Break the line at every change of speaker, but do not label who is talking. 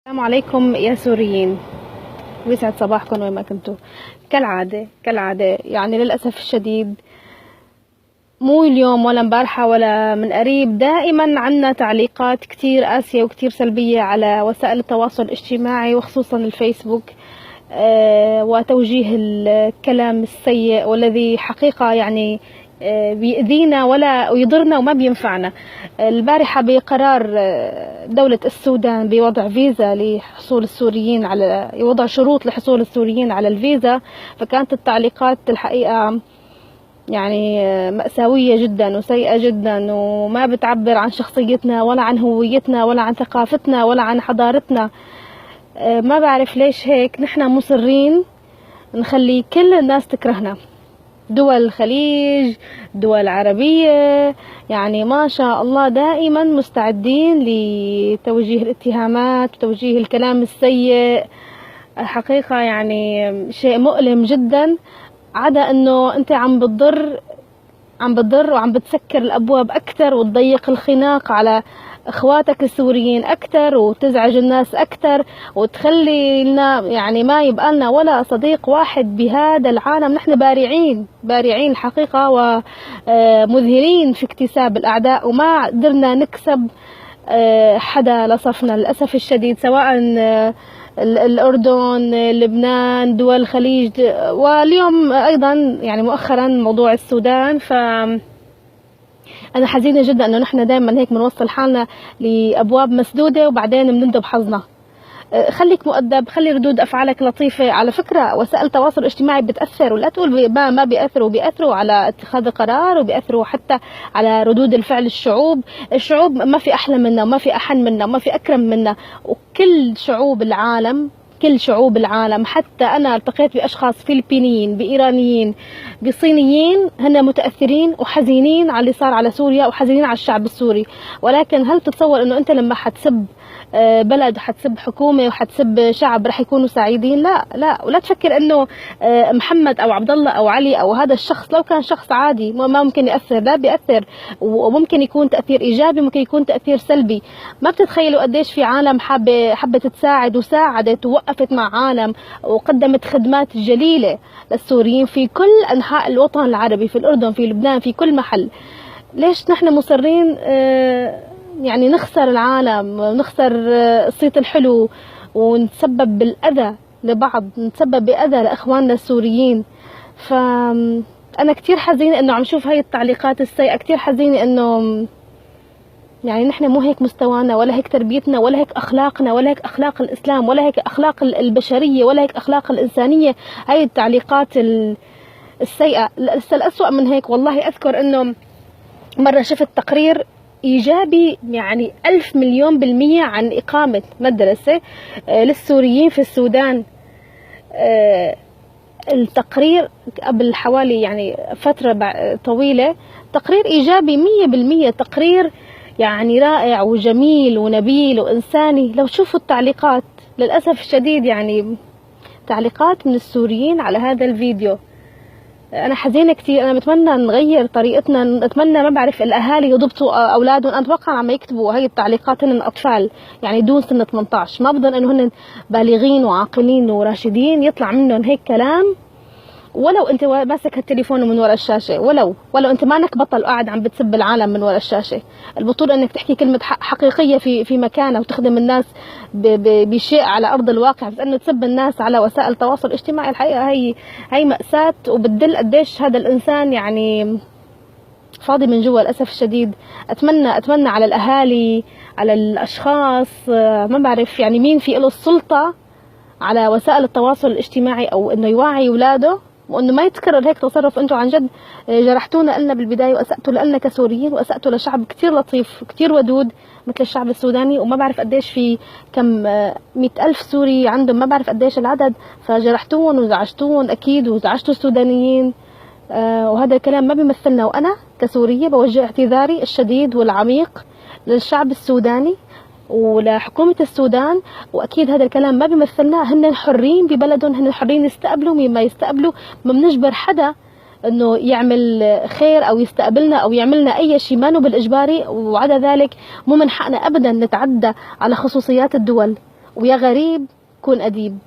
السلام عليكم يا سوريين، ويسعد صباحكم وين ما كنتوا. كالعادة يعني للأسف الشديد، مو اليوم ولا امبارحة ولا من قريب، دائما عنا تعليقات كتير قاسية وكتير سلبية على وسائل التواصل الاجتماعي وخصوصا الفيسبوك، وتوجيه الكلام السيء والذي حقيقة يعني بيأذينا ولا يضرنا وما بينفعنا. البارحة بقرار دولة السودان بوضع فيزا لحصول السوريين على وضع شروط لحصول السوريين على الفيزا، فكانت التعليقات الحقيقة يعني مأساوية جدا وسيئة جدا، وما بتعبر عن شخصيتنا ولا عن هويتنا ولا عن ثقافتنا ولا عن حضارتنا. ما بعرف ليش هيك نحن مصرين نخلي كل الناس تكرهنا، دول الخليج، دول عربية، يعني ما شاء الله دائما مستعدين لتوجيه الاتهامات وتوجيه الكلام السيء. حقيقة يعني شيء مؤلم جدا، عدا انه انت عم بتضر وعم بتسكر الابواب اكثر وتضيق الخناق على اخواتك السوريين اكثر وتزعج الناس اكثر وتخلي لنا يعني ما يبقى لنا ولا صديق واحد بهذا العالم. نحن بارعين الحقيقة ومذهلين في اكتساب الاعداء، وما قدرنا نكسب حدا لصفنا للأسف الشديد، سواء الأردن، لبنان، دول الخليج، واليوم أيضا يعني مؤخرا موضوع السودان. أنا حزينة جدا أنه نحن دائما هيك بنوصل حالنا لأبواب مسدودة وبعدين بنندب حظنا. خليك مؤدب، خلي ردود أفعالك لطيفة. على فكرة وسائل التواصل الاجتماعي بتأثر، ولا تقول ما بيأثروا على اتخاذ القرار، وبيأثروا حتى على ردود الفعل الشعوب ما في أحلى منا وما في أحن منا وما في أكرم منا، وكل شعوب العالم حتى أنا التقيت بأشخاص فلبينيين، بإيرانيين، بصينيين، هن متأثرين وحزينين على اللي صار على سوريا وحزينين على الشعب السوري. ولكن هل تتصور أنه أنت لما حتسب بلد وحتسب حكومة وحتسب شعب رح يكونوا سعيدين؟ لا. ولا تفكر انه محمد او عبد الله او علي او هذا الشخص لو كان شخص عادي ما ممكن يأثر. لا، بيأثر، وممكن يكون تأثير ايجابي، ممكن يكون تأثير سلبي. ما بتتخيلوا قديش في عالم حابة تساعد وساعدت ووقفت مع عالم وقدمت خدمات جليلة للسوريين في كل انحاء الوطن العربي، في الاردن، في لبنان، في كل محل. ليش نحن مصرين يعني نخسر العالم ونخسر الصيت الحلو ونتسبب بالأذى لبعض، نتسبب بأذى لإخواننا السوريين؟ فأنا كتير حزينة إنه عم شوف هاي التعليقات السيئة، كتير حزينة إنه يعني نحن مو هيك مستوانا ولا هيك تربيتنا ولا هيك أخلاقنا ولا هيك أخلاق الإسلام ولا هيك أخلاق البشرية ولا هيك أخلاق الإنسانية. هاي التعليقات السيئة. الأسوأ من هيك والله أذكر إنه مرة شفت تقرير إيجابي يعني 1000,000,000% عن إقامة مدرسة للسوريين في السودان. التقرير قبل حوالي يعني فترة طويلة، تقرير إيجابي 100%، تقرير يعني رائع وجميل ونبيل وإنساني. لو تشوفوا التعليقات للأسف الشديد يعني تعليقات من السوريين على هذا الفيديو، انا حزينه كثير. انا بتمنى نغير طريقتنا، اتمنى ما بعرف الاهالي يضبطوا اولادهم. انا اتوقع عم يكتبوا هاي التعليقات هن اطفال يعني دون سن 18، ما بظن انه هن بالغين وعاقلين وراشدين يطلع منهم هيك كلام. ولو انت ماسك التليفون من وراء الشاشه، ولو انت ما انك بطل قاعد عم بتسب العالم من وراء الشاشه، البطوله انك تحكي كلمه حقيقيه في مكانها وتخدم الناس بشيء على ارض الواقع. بس انه تسب الناس على وسائل التواصل الاجتماعي الحقيقه هي مأساة، وبتدل قديش هذا الانسان يعني فاضي من جوا للاسف الشديد. اتمنى على الاهالي، على الاشخاص، ما بعرف يعني مين في له السلطه على وسائل التواصل الاجتماعي، او انه يوعي اولاده وانه ما يتكرر هيك تصرف. انتم عن جد جرحتونا لنا بالبدايه واسأتوا لنا كسوريين واسأتوا لشعب كتير لطيف كتير ودود مثل الشعب السوداني، وما بعرف قديش في كم 100,000 سوري عندهم، ما بعرف قديش العدد، فجرحتوهم وزعجتوهم اكيد وزعجتوا السودانيين. وهذا الكلام ما بيمثلنا، وانا كسوريه بوجه اعتذاري الشديد والعميق للشعب السوداني ولحكومة السودان. وأكيد هذا الكلام ما بيمثلنا، هن حرين ببلدهم، هن حرين يستقبلوا مما يستقبلوا، ما بنجبر حدا انه يعمل خير او يستقبلنا او يعملنا اي شيء، ما بالإجباري. وعدا ذلك مو من حقنا ابدا نتعدى على خصوصيات الدول ويا غريب كون أديب.